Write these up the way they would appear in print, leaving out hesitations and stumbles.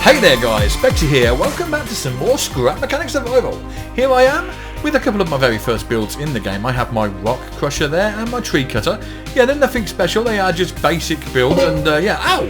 Hey there guys, Spexxy here, welcome back to some more Scrap Mechanic Survival. Here I am with a couple of my very first builds in the game. I have my rock crusher there and my tree cutter. Yeah, they're nothing special, they are just basic builds and yeah, ow!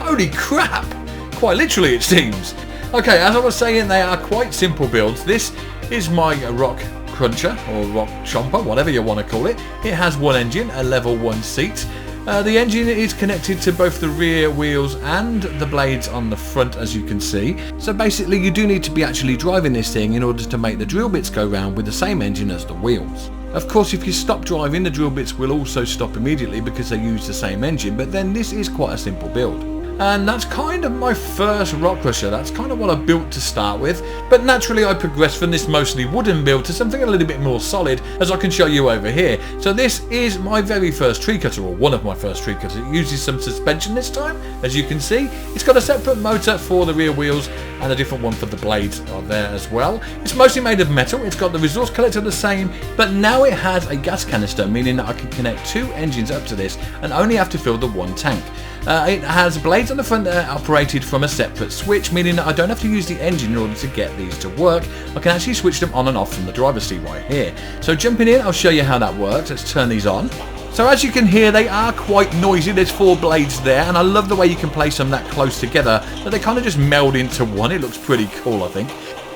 Holy crap! Quite literally it seems. Okay, as I was saying, they are quite simple builds. This is my rock cruncher or rock chomper, whatever you want to call it. It has one engine, a level 1 seat. The engine is connected to both the rear wheels and the blades on the front, as you can see. So basically you do need to be actually driving this thing in order to make the drill bits go round with the same engine as the wheels. Of course, if you stop driving, the drill bits will also stop immediately because they use the same engine, but then this is quite a simple build. And that's kind of my first rock crusher. That's kind of what I built to start with, but naturally I progressed from this mostly wooden build to something a little bit more solid, as I can show you over here. So this is my very first tree cutter, or one of my first tree cutters. It uses some suspension this time, as you can see. It's got a separate motor for the rear wheels and a different one for the blades are there as well. It's mostly made of metal. It's got the resource collector the same, but now it has a gas canister, meaning that I can connect 2 engines up to this and only have to fill the 1 tank. It has blades on the front that are operated from a separate switch, meaning that I don't have to use the engine in order to get these to work. I can actually switch them on and off from the driver's seat right here. So jumping in, I'll show you how that works. Let's turn these on. So as you can hear, they are quite noisy. There's 4 blades there, and I love the way you can place them that close together, that they kind of just meld into one. It looks pretty cool, I think.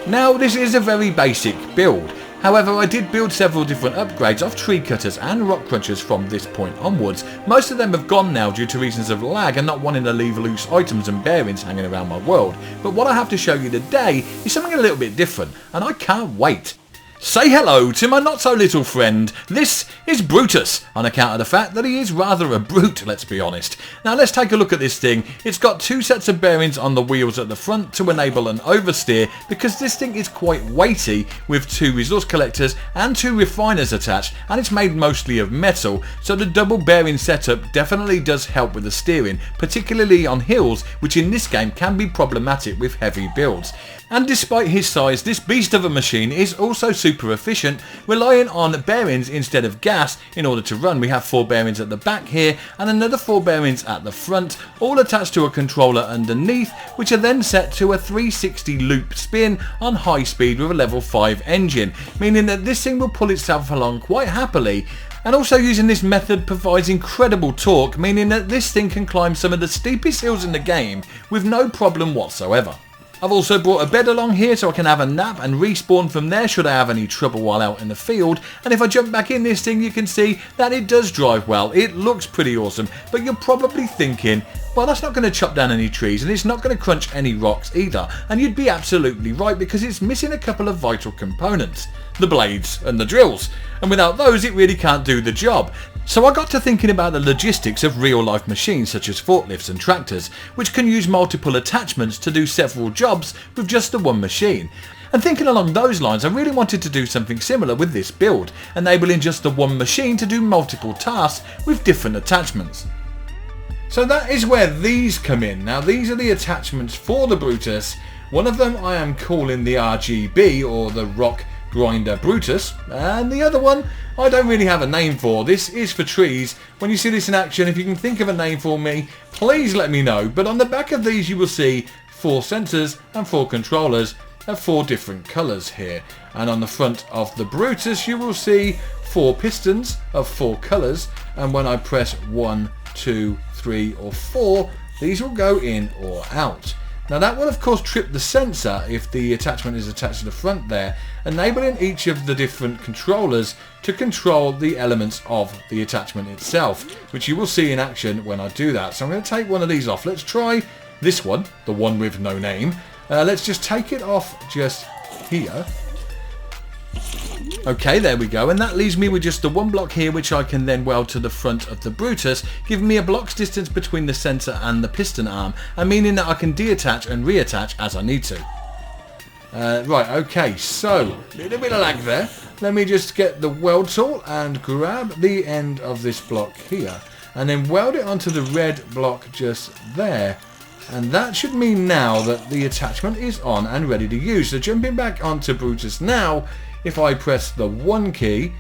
Now, this is a very basic build. However, I did build several different upgrades of tree cutters and rock crunchers from this point onwards. Most of them have gone now due to reasons of lag and not wanting to leave loose items and bearings hanging around my world. But what I have to show you today is something a little bit different, and I can't wait. Say hello to my not so little friend. This is Brutus, on account of the fact that he is rather a brute, let's be honest. Now let's take a look at this thing. It's got 2 sets of bearings on the wheels at the front to enable an oversteer, because this thing is quite weighty, with 2 resource collectors and 2 refiners attached, and it's made mostly of metal, so the double bearing setup definitely does help with the steering, particularly on hills, which in this game can be problematic with heavy builds. And despite his size, this beast of a machine is also super efficient, relying on bearings instead of gas in order to run. We have 4 bearings at the back here and another 4 bearings at the front, all attached to a controller underneath, which are then set to a 360 loop spin on high speed with a level 5 engine, meaning that this thing will pull itself along quite happily. And also using this method provides incredible torque, meaning that this thing can climb some of the steepest hills in the game with no problem whatsoever. I've also brought a bed along here so I can have a nap and respawn from there should I have any trouble while out in the field. And if I jump back in this thing, you can see that it does drive well. It looks pretty awesome, but you're probably thinking, well, that's not going to chop down any trees and it's not going to crunch any rocks either. And you'd be absolutely right, because it's missing a couple of vital components, the blades and the drills. And without those, it really can't do the job. So I got to thinking about the logistics of real life machines such as forklifts and tractors, which can use multiple attachments to do several jobs with just the one machine. And thinking along those lines, I really wanted to do something similar with this build, enabling just the one machine to do multiple tasks with different attachments. So that is where these come in. Now these are the attachments for the Brutus. One of them I am calling the RGB, or the Rock Grinder Brutus, and the other one I don't really have a name for. This is for trees. When you see this in action, if you can think of a name for me, please let me know. But on the back of these you will see 4 sensors and 4 controllers of 4 different colours here. And on the front of the Brutus you will see 4 pistons of 4 colours, and when I press 1, 2, 3 or 4, these will go in or out. Now that will of course trip the sensor if the attachment is attached to the front there, enabling each of the different controllers to control the elements of the attachment itself, which you will see in action when I do that. So I'm going to take one of these off. Let's try this one, the one with no name. Let's just take it off just here. Okay, there we go, and that leaves me with just the one block here, which I can then weld to the front of the Brutus, giving me a block's distance between the sensor and the piston arm, and meaning that I can deattach and reattach as I need to. Right, okay, so, a little bit of lag there. Let me just get the weld tool and grab the end of this block here, and then weld it onto the red block just there. And that should mean now that the attachment is on and ready to use. So jumping back onto Brutus now, if I press the 1 key,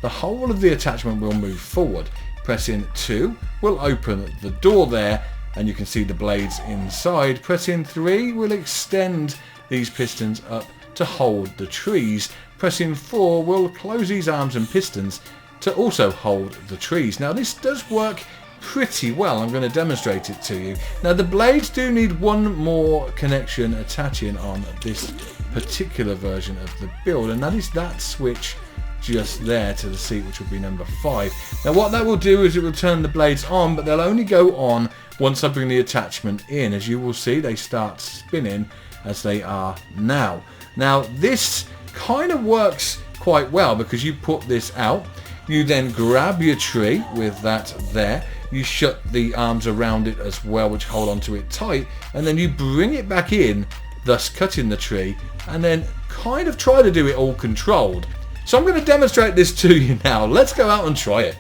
the whole of the attachment will move forward. Pressing 2 will open the door there, and you can see the blades inside. Pressing 3 will extend these pistons up to hold the trees. Pressing 4 will close these arms and pistons to also hold the trees. Now this does work pretty well. I'm going to demonstrate it to you. Now the blades do need one more connection attaching on this particular version of the build, and that is that switch just there to the seat, which will be number 5. Now what that will do is it will turn the blades on, but they'll only go on once I bring the attachment in. As you will see, they start spinning as they are now. Now this kind of works quite well because you put this out, you then grab your tree with that there, you shut the arms around it as well, which hold onto it tight, and then you bring it back in, thus cutting the tree, and then kind of try to do it all controlled. So I'm going to demonstrate this to you now. Let's go out and try it.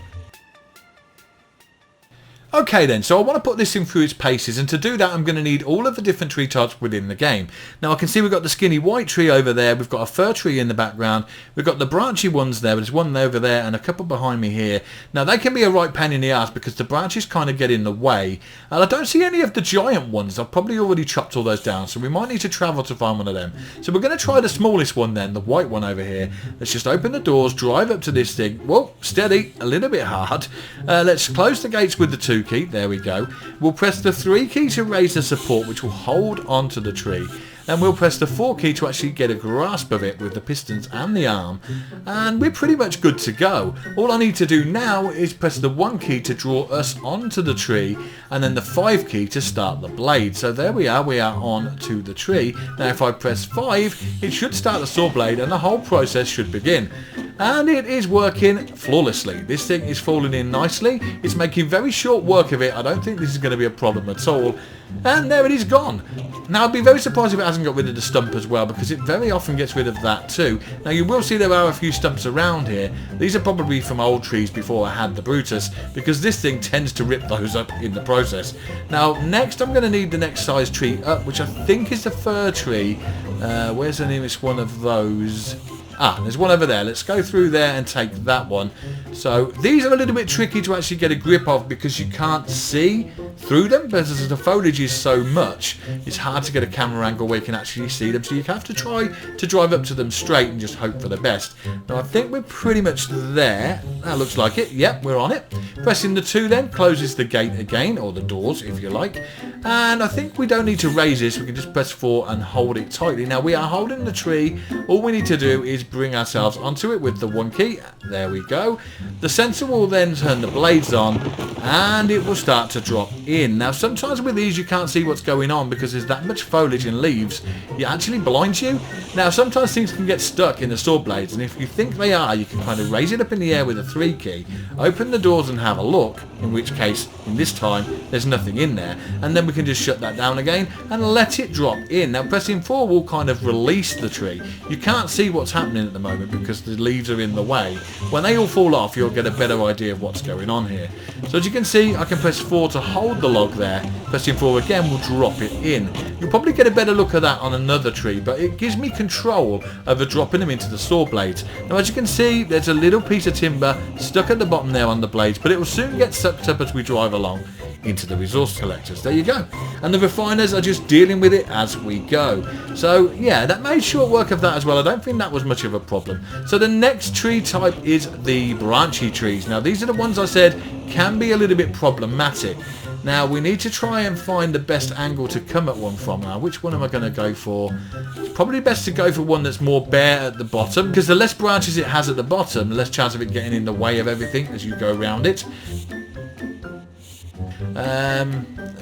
Okay then, so I want to put this in through its paces, and to do that I'm going to need all of the different tree types within the game. Now I can see we've got the skinny white tree over there, we've got a fir tree in the background, we've got the branchy ones there, there's one over there and a couple behind me here. Now they can be a right pain in the ass because the branches kind of get in the way, and I don't see any of the giant ones. I've probably already chopped all those down, so we might need to travel to find one of them. So we're going to try the smallest one then, the white one over here. Let's just open the doors, drive up to this thing. Whoa, steady, a little bit hard. Let's close the gates with the 2 key. There we go. We'll press the 3 key to raise the support, which will hold onto the tree. Then we'll press the 4 key to actually get a grasp of it with the pistons and the arm, and we're pretty much good to go. All I need to do now is press the 1 key to draw us onto the tree, and then the 5 key to start the blade. So there we are on to the tree. Now if I press 5, it should start the saw blade and the whole process should begin. And it is working flawlessly. This thing is falling in nicely. It's making very short work of it. I don't think this is going to be a problem at all. And there it is gone. Now I'd be very surprised if it hasn't got rid of the stump as well, because it very often gets rid of that too. Now you will see there are a few stumps around here. These are probably from old trees before I had the Brutus, because this thing tends to rip those up in the process. Now next I'm going to need the next size tree up, which I think is the fir tree. Where's the nearest one of those? Ah, there's one over there. Let's go through there and take that one. So these are a little bit tricky to actually get a grip of because you can't see through them, because the foliage is so much, it's hard to get a camera angle where you can actually see them. So you have to try to drive up to them straight and just hope for the best. Now I think we're pretty much there. That looks like it. Yep, we're on it. Pressing the 2 then closes the gate again, or the doors if you like. And I think we don't need to raise this. We can just press 4 and hold it tightly. Now we are holding the tree. All we need to do is bring ourselves onto it with the 1 key. There we go. The sensor will then turn the blades on and it will start to drop in. Now sometimes with these you can't see what's going on because there's that much foliage and leaves. It actually blinds you. Now sometimes things can get stuck in the saw blades, and if you think they are, you can kind of raise it up in the air with a 3 key, open the doors and have a look, in which case in this time there's nothing in there, and then we can just shut that down again and let it drop in. Now pressing 4 will kind of release the tree. You can't see what's happening at the moment because the leaves are in the way. When they all fall off you'll get a better idea of what's going on here. So as you can see, I can press 4 to hold the log there. Pressing 4 again will drop it in. You'll probably get a better look at that on another tree, but it gives me control over dropping them into the saw blades. Now as you can see, there's a little piece of timber stuck at the bottom there on the blades, but it will soon get sucked up as we drive along into the resource collectors. There you go. And the refiners are just dealing with it as we go. So yeah, that made short work of that as well. I don't think that was much of a problem. So the next tree type is the branchy trees. Now these are the ones I said can be a little bit problematic. Now we need to try and find the best angle to come at one from. Now which one am I going to go for? It's probably best to go for one that's more bare at the bottom, because the less branches it has at the bottom, the less chance of it getting in the way of everything as you go around it.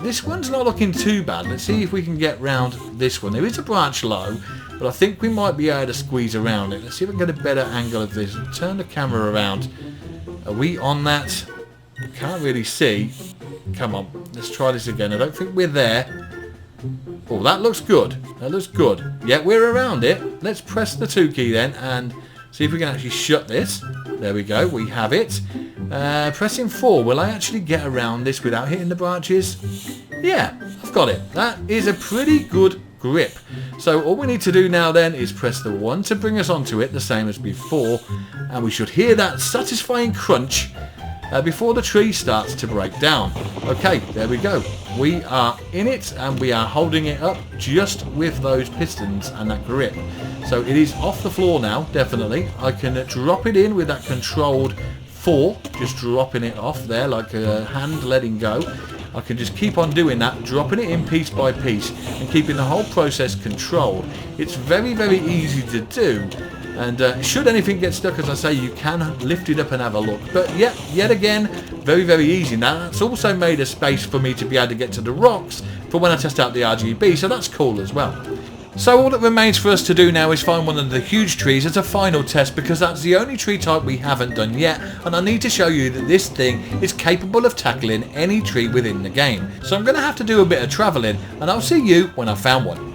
This one's not looking too bad. Let's see if we can get round this one. There is a branch low, but I think we might be able to squeeze around it. Let's see if we can get a better angle of this. Turn the camera around. Are we on that? Can't really see. Come on, let's try this again. I don't think we're there. Oh, that looks good. That looks good. Yeah, we're around it. Let's press the 2 key then and see if we can actually shut this. There we go. We have it. Pressing 4. Will I actually get around this without hitting the branches? Yeah, I've got it. That is a pretty good grip. So all we need to do now then is press the 1 to bring us onto it, the same as before, and we should hear that satisfying crunch before the tree starts to break down. Okay, there we go. We are in it and we are holding it up just with those pistons and that grip. So it is off the floor now, definitely. I can drop it in with that controlled 4, just dropping it off there like a hand letting go. I can just keep on doing that, dropping it in piece by piece and keeping the whole process controlled. It's very, very easy to do. And should anything get stuck, as I say, you can lift it up and have a look. But yet again, very, very easy. Now, that's also made a space for me to be able to get to the rocks for when I test out the RGB, so that's cool as well. So all that remains for us to do now is find one of the huge trees as a final test, because that's the only tree type we haven't done yet, and I need to show you that this thing is capable of tackling any tree within the game. So I'm going to have to do a bit of travelling, and I'll see you when I've found one.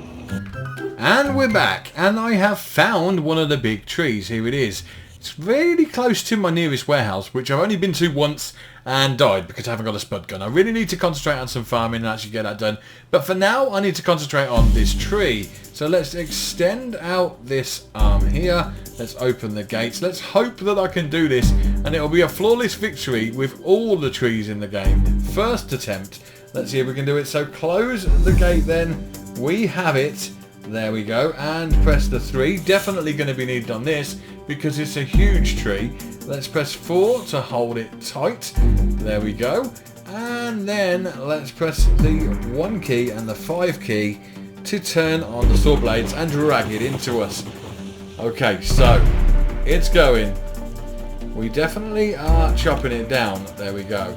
And we're back, and I have found one of the big trees. Here it is. It's really close to my nearest warehouse, which I've only been to once and died because I haven't got a spud gun. I really need to concentrate on some farming and actually get that done. But for now, I need to concentrate on this tree. So let's extend out this arm here. Let's open the gates. Let's hope that I can do this, and it'll be a flawless victory with all the trees in the game. First attempt. Let's see if we can do it. So close the gate then. We have it. There we go, and press the 3. Definitely going to be needed on this because it's a huge tree. Let's press 4 to hold it tight. There we go. And then let's press the 1 key and the 5 key to turn on the saw blades and drag it into us. Okay, so it's going. We definitely are chopping it down. There we go.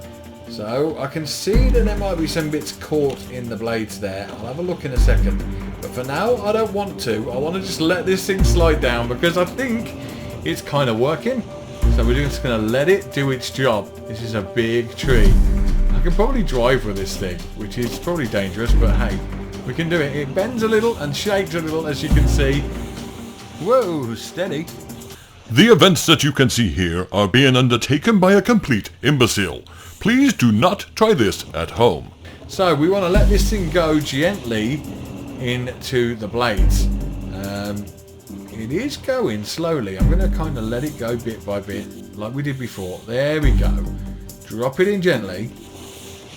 So I can see that there might be some bits caught in the blades there. I'll have a look in a second. But for now, I don't want to. I want to just let this thing slide down because I think it's kind of working. So we're just going to let it do its job. This is a big tree. I can probably drive with this thing, which is probably dangerous, but hey, we can do it. It bends a little and shakes a little, as you can see. Whoa, steady. The events that you can see here are being undertaken by a complete imbecile. Please do not try this at home. So we want to let this thing go gently into the blades. It is going slowly. I'm going to kind of let it go bit by bit like we did before. There we go. Drop it in gently.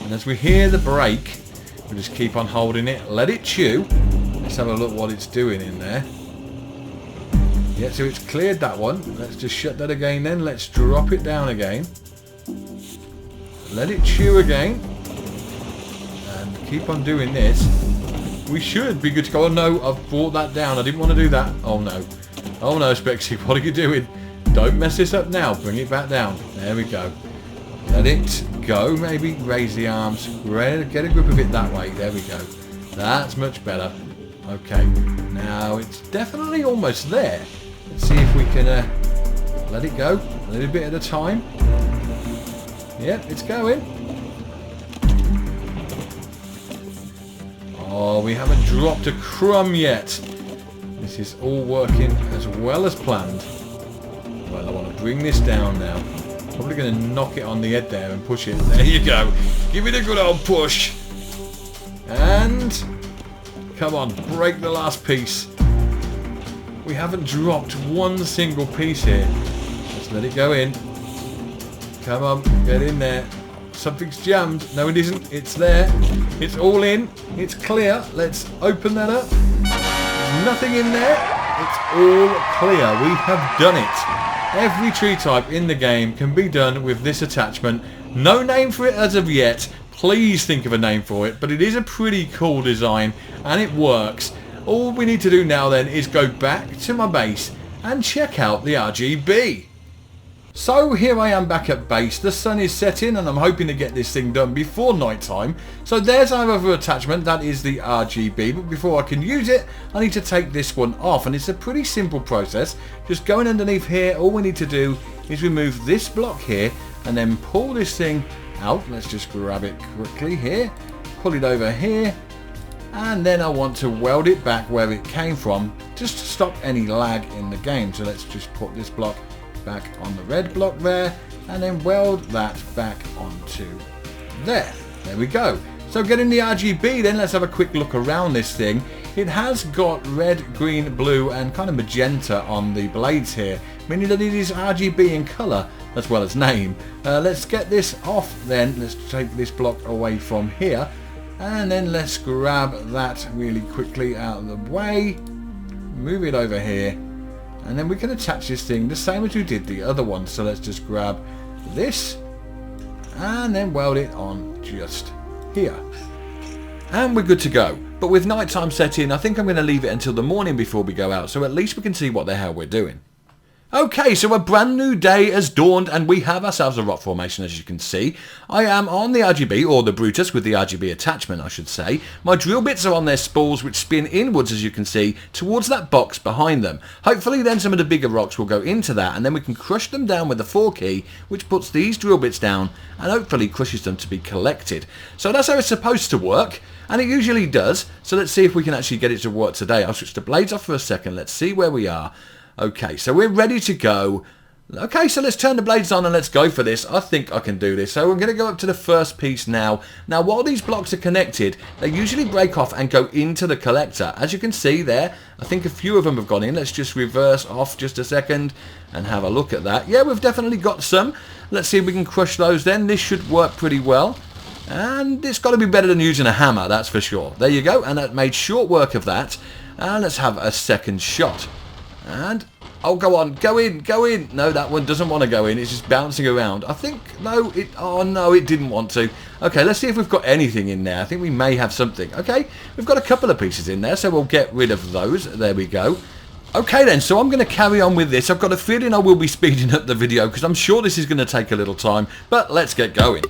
And as we hear the break, we just keep on holding it. Let it chew. Let's have a look what it's doing in there. Yeah, so it's cleared that one. Let's just shut that again then. Let's drop it down again. Let it chew again. And keep on doing this. We should be good to go. Oh no, I've brought that down. I didn't want to do that. Oh no. Oh no, Spexxy, what are you doing? Don't mess this up now. Bring it back down. There we go. Let it go. Maybe raise the arms. Get a grip of it that way. There we go. That's much better. Okay. Now it's definitely almost there. Let's see if we can let it go a little bit at a time. Yep, it's going. Oh, we haven't dropped a crumb yet. This is all working as well as planned. Well, I want to bring this down now. Probably going to knock it on the head there and push it. There you go. Give it a good old push. And come on, break the last piece. We haven't dropped one single piece here. Let's let it go in. Come on, get in there. Something's jammed. No, it isn't. It's there. It's all in. It's clear. Let's open that up. There's nothing in there. It's all clear. We have done it. Every tree type in the game can be done with this attachment. No name for it as of yet. Please think of a name for it. But it is a pretty cool design and it works. All we need to do now then is go back to my base and check out the RGB. So here I am back at base. The sun is setting and I'm hoping to get this thing done before night time. So there's our other attachment, that is the RGB. But before I can use it, I need to take this one off. And it's a pretty simple process. Just going underneath here, all we need to do is remove this block here and then pull this thing out. Let's just grab it quickly here. Pull it over here. And then I want to weld it back where it came from just to stop any lag in the game. So let's just put this block back on the red block there and then weld that back onto there. There we go. So getting the RGB then, let's have a quick look around this thing. It has got red, green, blue and kind of magenta on the blades here, meaning that it is RGB in colour. as well as name. Let's get this off then. Let's take this block away from here. And then let's grab that really quickly out of the way. Move it over here. And then we can attach this thing the same as we did the other one. So let's just grab this. And then weld it on just here. And we're good to go. But with nighttime set in, I think I'm going to leave it until the morning before we go out. So at least we can see what the hell we're doing. Okay, so a brand new day has dawned and we have ourselves a rock formation, as you can see. I am on the RGB, or the Brutus with the RGB attachment I should say. My drill bits are on their spools which spin inwards, as you can see, towards that box behind them. Hopefully then some of the bigger rocks will go into that and then we can crush them down with the 4 key, which puts these drill bits down and hopefully crushes them to be collected. So that's how it's supposed to work. And it usually does. So let's see if we can actually get it to work today. I'll switch the blades off for a second. Let's see where we are. Okay, so we're ready to go. Okay, so let's turn the blades on and let's go for this. I think I can do this. So we're going to go up to the first piece now. Now, while these blocks are connected, they usually break off and go into the collector. As you can see there, I think a few of them have gone in. Let's just reverse off just a second and have a look at that. Yeah, we've definitely got some. Let's see if we can crush those then. This should work pretty well. And it's got to be better than using a hammer, that's for sure. There you go, and that made short work of that. And let's have a second shot. And, oh, go on, go in, go in. No, that one doesn't want to go in. It's just bouncing around. I think, no, oh no, it didn't want to. Okay, let's see if we've got anything in there. I think we may have something. Okay, we've got a couple of pieces in there, so we'll get rid of those. There we go. Okay then, so I'm going to carry on with this. I've got a feeling I will be speeding up the video because I'm sure this is going to take a little time, but let's get going.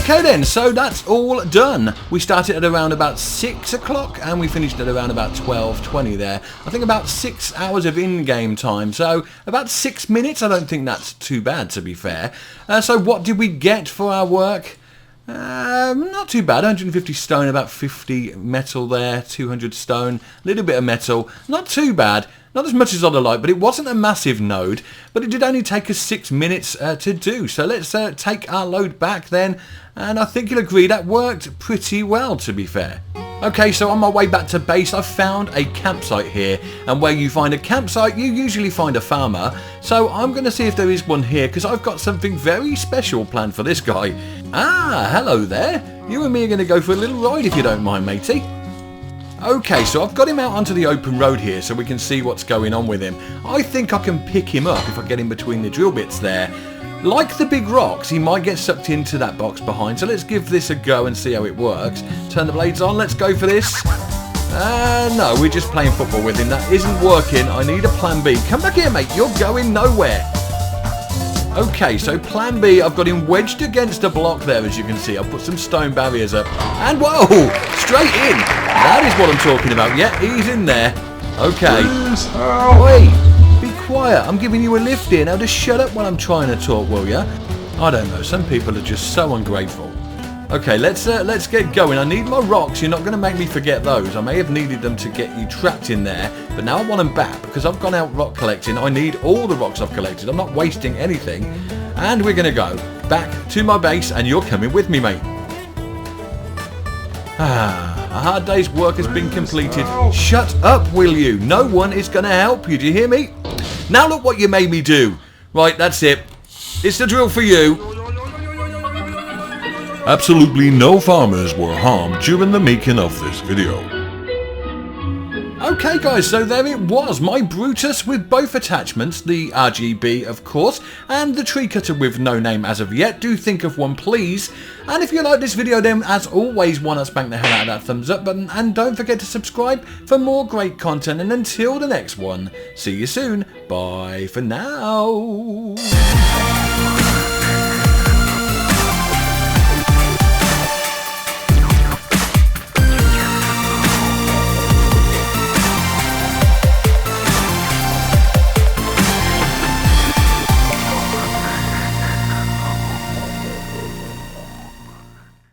Okay then, so that's all done. We started at around about 6 o'clock and we finished at around about 12:20 there. I think about 6 hours of in-game time, so about 6 minutes. I don't think that's too bad, to be fair. So what did we get for our work? Not too bad, 150 stone, about 50 metal there, 200 stone, a little bit of metal, not too bad. Not as much as I'd like, but it wasn't a massive node, but it did only take us 6 minutes to do. So let's take our load back then, and I think you'll agree that worked pretty well, to be fair. Okay, so on my way back to base, I found a campsite here, and where you find a campsite, you usually find a farmer. So I'm going to see if there is one here, because I've got something very special planned for this guy. Ah, hello there. You and me are going to go for a little ride if you don't mind, matey. Okay, so I've got him out onto the open road here so we can see what's going on with him. I think I can pick him up if I get in between the drill bits there. Like the big rocks, he might get sucked into that box behind, so let's give this a go and see how it works. Turn the blades on, let's go for this. No, we're just playing football with him. That isn't working. I need a plan B. Come back here, mate. You're going nowhere. Okay, so plan B, I've got him wedged against a block there, as you can see. I've put some stone barriers up. And whoa, straight in. That is what I'm talking about. Yeah, he's in there. Okay. Wait, be quiet. I'm giving you a lift here. Now just shut up while I'm trying to talk, will ya? I don't know. Some people are just so ungrateful. Okay, let's get going. I need my rocks. You're not going to make me forget those. I may have needed them to get you trapped in there, but now I want them back because I've gone out rock collecting. I need all the rocks I've collected. I'm not wasting anything. And we're going to go back to my base, and you're coming with me, mate. A hard day's work has been completed. Shut up, will you? No one is going to help you. Do you hear me? Now look what you made me do. Right, that's it. It's the drill for you. Absolutely no farmers were harmed during the making of this video. Okay guys, so there it was, my Brutus with both attachments, the RGB of course, and the tree cutter with no name as of yet. Do think of one please. And if you like this video then as always why not spank the hell out of that thumbs up button, and don't forget to subscribe for more great content, and until the next one, see you soon, bye for now.